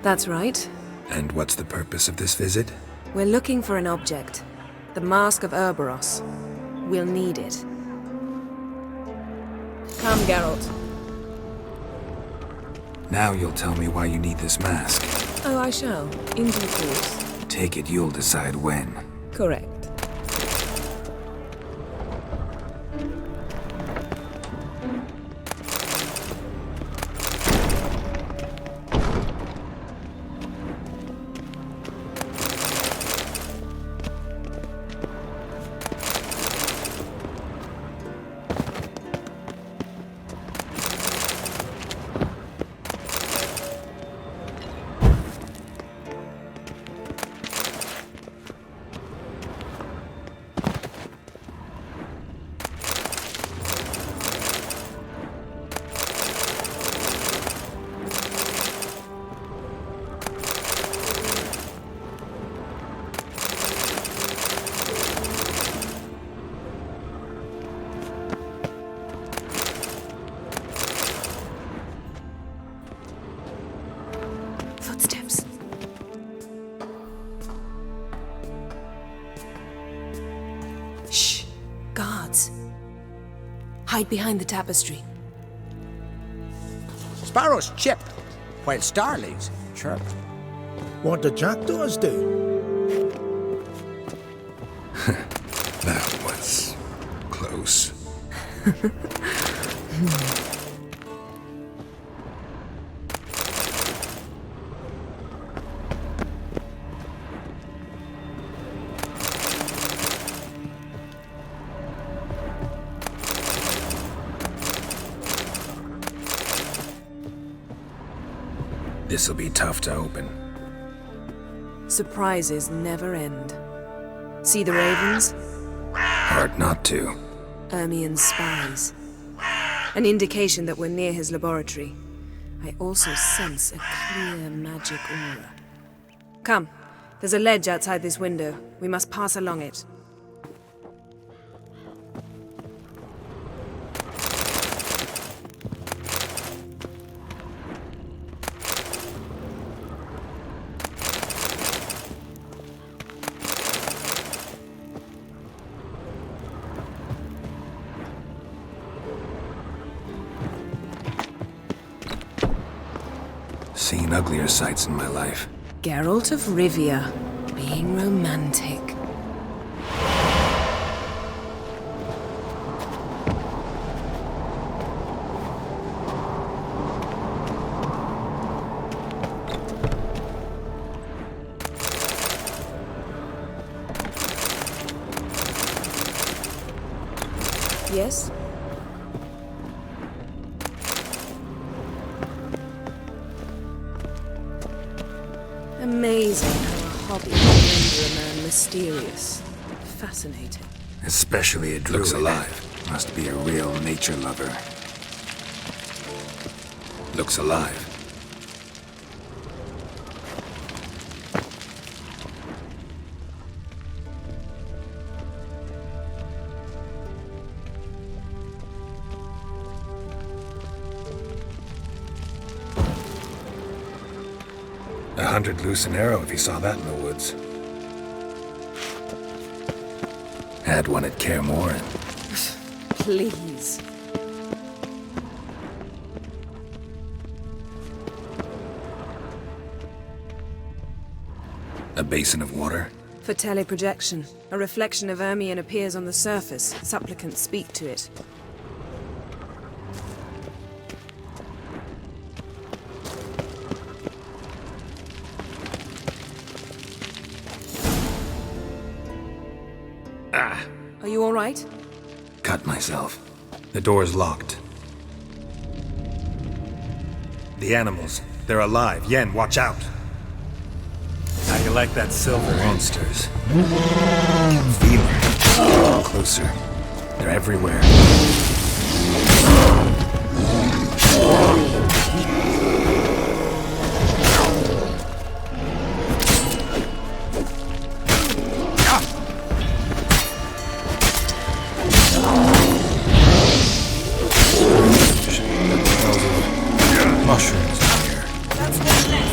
[SPEAKER 11] That's right.
[SPEAKER 3] And what's the purpose of this visit?
[SPEAKER 11] We're looking for an object. The Mask of Erboros. We'll need it. Come, Geralt.
[SPEAKER 3] Now you'll tell me why you need this mask.
[SPEAKER 11] Oh, I shall. In due course.
[SPEAKER 3] Take it you'll decide when.
[SPEAKER 11] Correct. Footsteps. Shh. Guards. Hide behind the tapestry.
[SPEAKER 10] Sparrows chip, while starlings chirp.
[SPEAKER 12] What do jackdaws do?
[SPEAKER 3] That was close. This'll be tough to open.
[SPEAKER 11] Surprises never end. See the ravens?
[SPEAKER 3] Hard not to.
[SPEAKER 11] Ermien's spies. An indication that we're near his laboratory. I also sense a clear magic aura. Come, there's a ledge outside this window. We must pass along it.
[SPEAKER 3] Seen uglier sights in my life.
[SPEAKER 11] Geralt of Rivia, being romantic. Yes? Amazing how a hobby can render a man mysterious. Fascinating.
[SPEAKER 3] Especially a druid. Looks alive. Must be a real nature lover. Looks alive. $100 loose an arrow if you saw that in the woods. Had one at Kaer Morhen.
[SPEAKER 11] Please.
[SPEAKER 3] A basin of water?
[SPEAKER 11] For teleprojection. A reflection of Ermien appears on the surface. Supplicants speak to it. Are you all right?
[SPEAKER 3] Cut myself. The door's locked. The animals, they're alive. Yen, watch out! How you like that silver? Monsters. Can feel them. Come closer. They're everywhere. Mushrooms in here.
[SPEAKER 11] That's one less.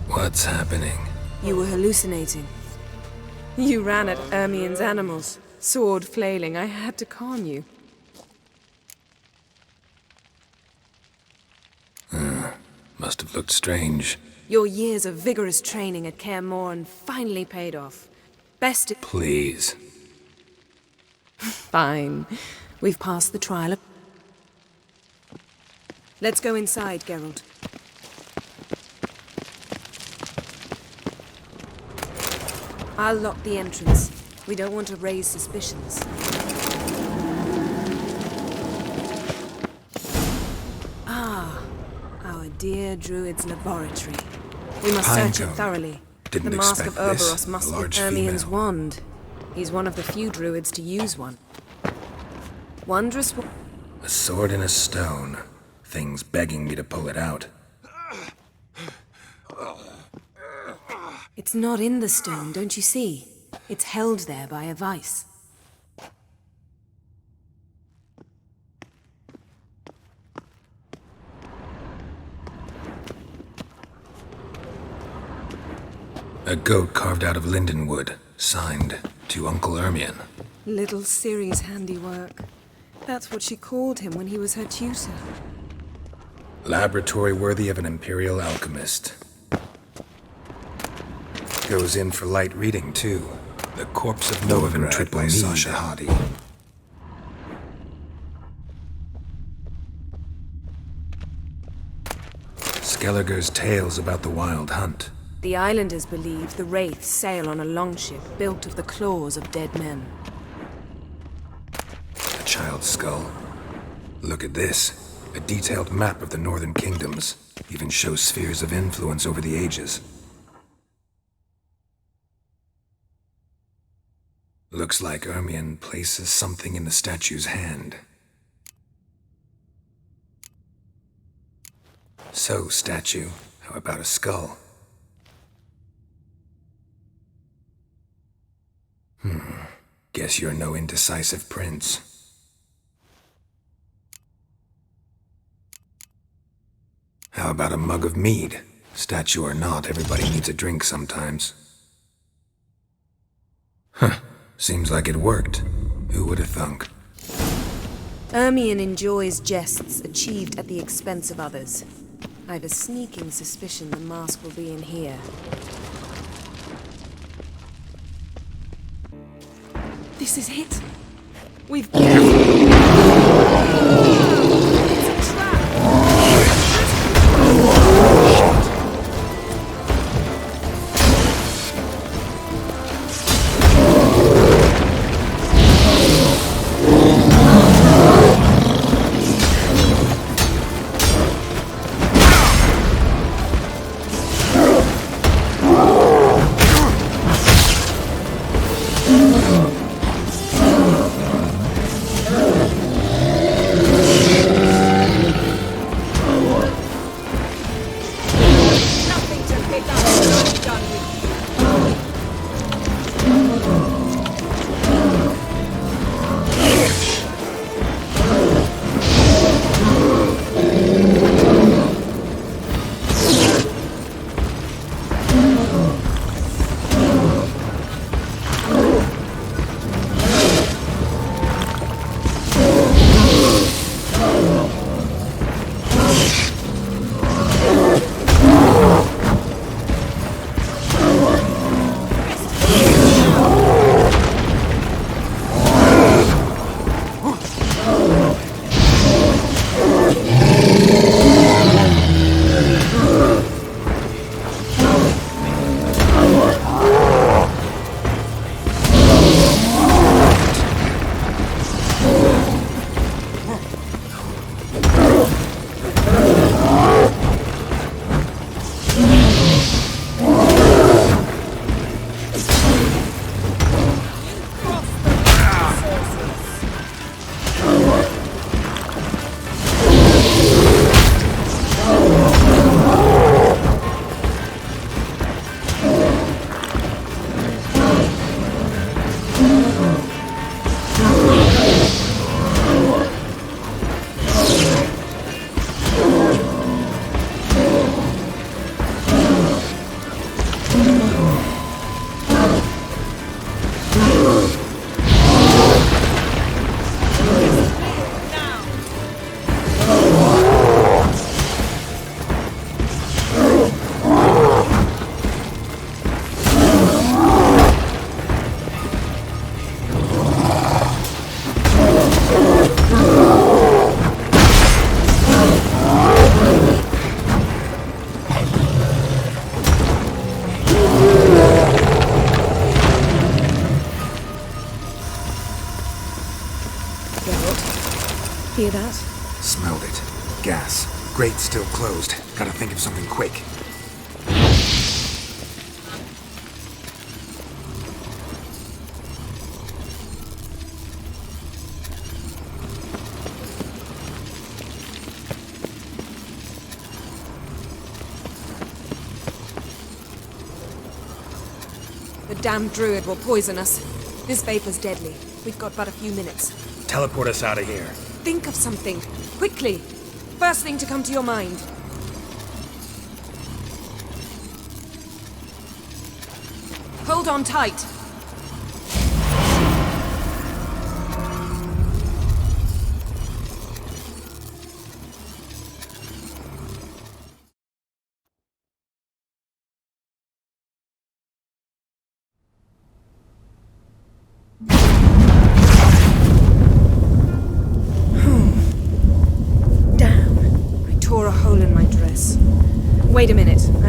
[SPEAKER 3] What's happening?
[SPEAKER 11] You were hallucinating. You ran at Ermien's animals, sword flailing. I had to calm you.
[SPEAKER 3] Must have looked strange.
[SPEAKER 11] Your years of vigorous training at Kaer Morhen finally paid off. Best.
[SPEAKER 3] Please.
[SPEAKER 11] Fine. We've passed the trial. Let's go inside, Geralt. I'll lock the entrance. We don't want to raise suspicions. Ah, our dear druid's laboratory. We must search it thoroughly.
[SPEAKER 3] Didn't
[SPEAKER 11] the Mask
[SPEAKER 3] expect
[SPEAKER 11] of
[SPEAKER 3] this.
[SPEAKER 11] Oberos must
[SPEAKER 3] A
[SPEAKER 11] be
[SPEAKER 3] large
[SPEAKER 11] Ermien's
[SPEAKER 3] female.
[SPEAKER 11] wand. He's one of the few druids to use one. Wondrous.
[SPEAKER 3] A sword in a stone. Thing's begging me to pull it out.
[SPEAKER 11] It's not in the stone, don't you see? It's held there by a vice.
[SPEAKER 3] A goat carved out of linden wood, signed to Uncle Ermien.
[SPEAKER 11] Little Ciri's handiwork. That's what she called him when he was her tutor.
[SPEAKER 3] Laboratory worthy of an imperial alchemist. Goes in for light reading, too. The Corpse of Novigrad by Sasha Hadi. Skellige's tales about the Wild Hunt.
[SPEAKER 11] The islanders believe the wraiths sail on a longship built of the claws of dead men.
[SPEAKER 3] A child's skull. Look at this. A detailed map of the northern kingdoms. Even shows spheres of influence over the ages. Looks like Ermion places something in the statue's hand. So, statue, how about a skull? Guess you're no indecisive prince. How about a mug of mead? Statue or not, everybody needs a drink sometimes. Seems like it worked. Who would have thunk?
[SPEAKER 11] Ermion enjoys jests achieved at the expense of others. I've a sneaking suspicion the mask will be in here. This is it. We've... Hear that?
[SPEAKER 3] Smelled it. Gas. Grate still closed. Gotta think of something quick.
[SPEAKER 11] The damned druid will poison us. This vapor's deadly. We've got but a few minutes.
[SPEAKER 3] Teleport us out of here.
[SPEAKER 11] Think of something. Quickly. First thing to come to your mind. Hold on tight.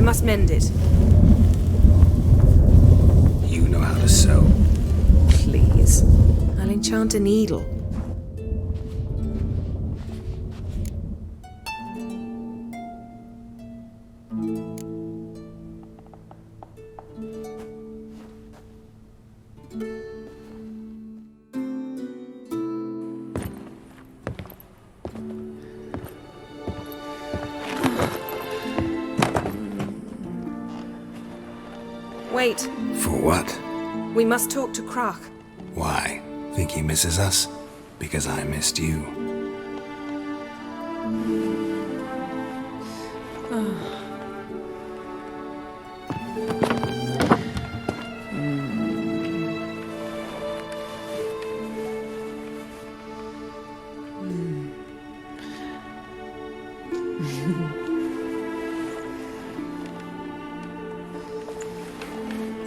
[SPEAKER 11] I must mend it.
[SPEAKER 3] You know how to sew.
[SPEAKER 11] Please. I'll enchant a needle. Wait.
[SPEAKER 3] For what?
[SPEAKER 11] We must talk to Croc.
[SPEAKER 3] Why? Think he misses us? Because I missed you.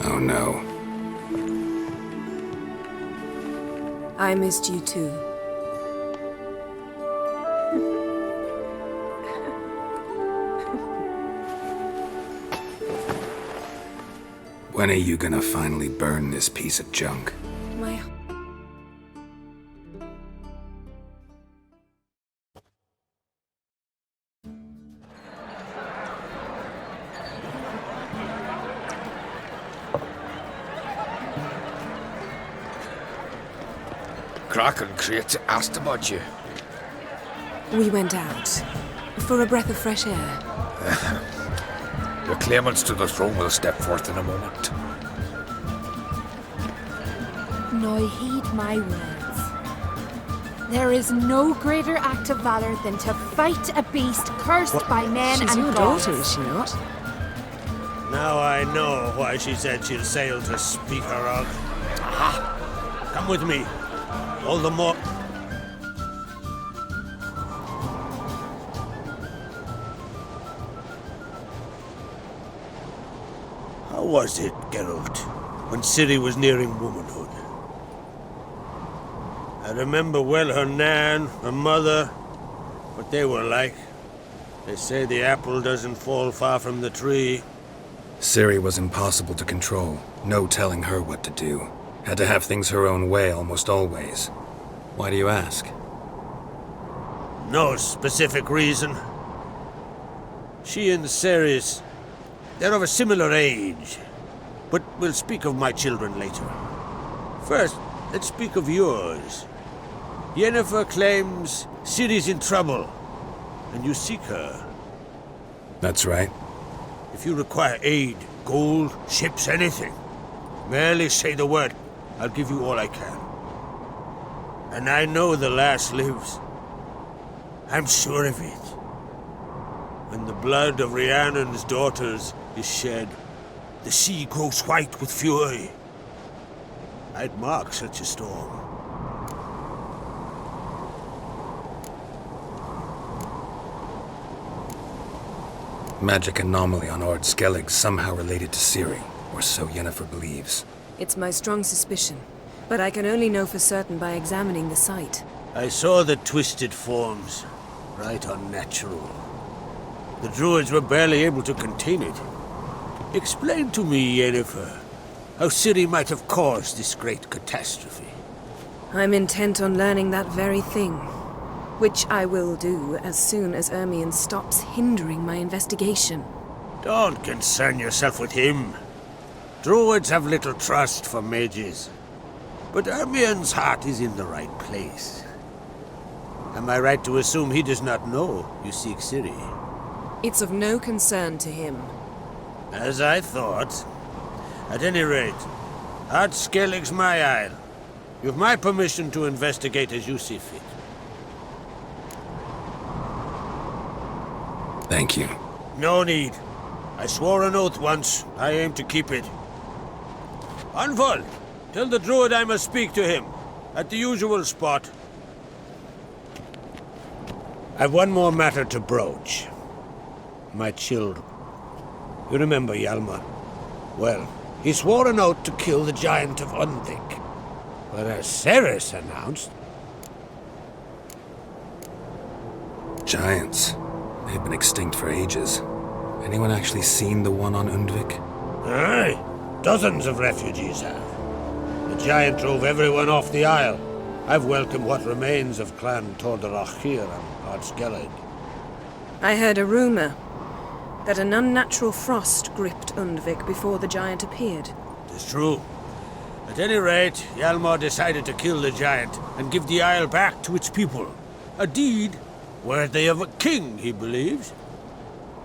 [SPEAKER 3] Oh no.
[SPEAKER 11] I missed you too.
[SPEAKER 3] When are you gonna finally burn this piece of junk?
[SPEAKER 11] My...
[SPEAKER 1] Kraken Crate asked about you.
[SPEAKER 11] We went out. For a breath of fresh air.
[SPEAKER 1] The claimants to the throne will step forth in a moment.
[SPEAKER 8] Now heed my words. There is no greater act of valor than to fight a beast cursed by men
[SPEAKER 11] She's
[SPEAKER 8] and
[SPEAKER 11] your
[SPEAKER 8] gods.
[SPEAKER 11] daughter, is she not?
[SPEAKER 5] Now I know why she said she'll sail to speak her of. Aha! Come with me. All the more... How was it, Geralt, when Ciri was nearing womanhood? I remember well her nan, her mother, what they were like. They say the apple doesn't fall far from the tree.
[SPEAKER 3] Ciri was impossible to control. No telling her what to do. Had to have things her own way almost always. Why do you ask?
[SPEAKER 5] No specific reason. She and Ceres, they're of a similar age. But we'll speak of my children later. First, let's speak of yours. Yennefer claims Ciri's in trouble, and you seek her.
[SPEAKER 3] That's right.
[SPEAKER 5] If you require aid, gold, ships, anything, merely say the word. I'll give you all I can. And I know the lass lives. I'm sure of it. When the blood of Rhiannon's daughters is shed, the sea grows white with fury. I'd mark such a storm.
[SPEAKER 3] Magic anomaly on Ord Skellige somehow related to Ciri, or so Yennefer believes.
[SPEAKER 11] It's my strong suspicion, but I can only know for certain by examining the site.
[SPEAKER 5] I saw the twisted forms, right unnatural. The druids were barely able to contain it. Explain to me, Yennefer, how Ciri might have caused this great catastrophe.
[SPEAKER 11] I'm intent on learning that very thing, which I will do as soon as Ermion stops hindering my investigation.
[SPEAKER 5] Don't concern yourself with him. Druids have little trust for mages. But Ermion's heart is in the right place. Am I right to assume he does not know you seek Ciri?
[SPEAKER 11] It's of no concern to him.
[SPEAKER 5] As I thought. At any rate, Ord Skellige's my isle. You have my permission to investigate as you see fit.
[SPEAKER 3] Thank you.
[SPEAKER 5] No need. I swore an oath once. I aim to keep it. Anvol, tell the druid I must speak to him. At the usual spot. I've one more matter to broach. My children. You remember Hjalmar? Well, he swore an oath to kill the giant of Undvik. Whereas Ceres announced...
[SPEAKER 3] Giants. They've been extinct for ages. Anyone actually seen the one on Undvik?
[SPEAKER 5] Aye, dozens of refugees have. The giant drove everyone off the isle. I've welcomed what remains of Clan Tordarach here on Skellige.
[SPEAKER 11] I heard a rumor that an unnatural frost gripped Undvik before the giant appeared.
[SPEAKER 5] It's true. At any rate, Hjalmar decided to kill the giant and give the isle back to its people. A deed worthy of a king, he believes.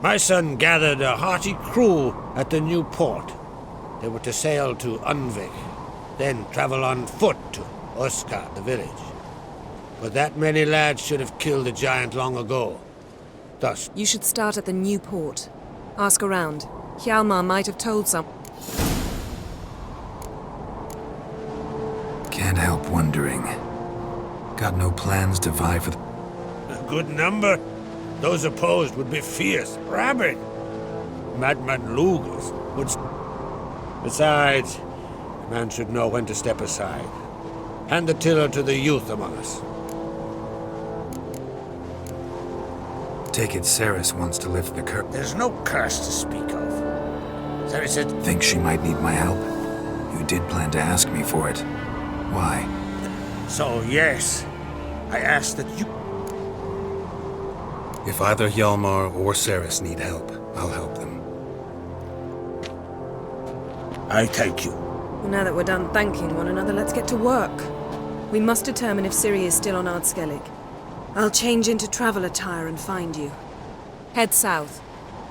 [SPEAKER 5] My son gathered a hearty crew at the new port. They were to sail to Undvik, then travel on foot to Oska, the village. But that many lads should have killed the giant long ago. Thus,
[SPEAKER 11] You should start at the new port. Ask around. Hjalmar might have told some.
[SPEAKER 3] Can't help wondering. Got no plans to vie for the...
[SPEAKER 5] a good number. Those opposed would be fierce, rabid. Madman Lugas would... Besides, a man should know when to step aside. Hand the tiller to the youth among us.
[SPEAKER 3] Take it Ceres wants to lift the curse.
[SPEAKER 5] There's no curse to speak of. Ceres said...
[SPEAKER 3] Think she might need my help? You did plan to ask me for it. Why?
[SPEAKER 5] So, yes. I asked that you...
[SPEAKER 3] If either Hjalmar or Ceres need help, I'll help them.
[SPEAKER 5] I thank you.
[SPEAKER 11] Well, now that we're done thanking one another, let's get to work. We must determine if Ciri is still on Skellige. I'll change into travel attire and find you. Head south.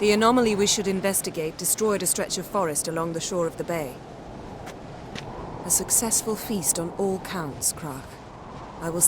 [SPEAKER 11] The anomaly we should investigate destroyed a stretch of forest along the shore of the bay. A successful feast on all counts, Krach. I will...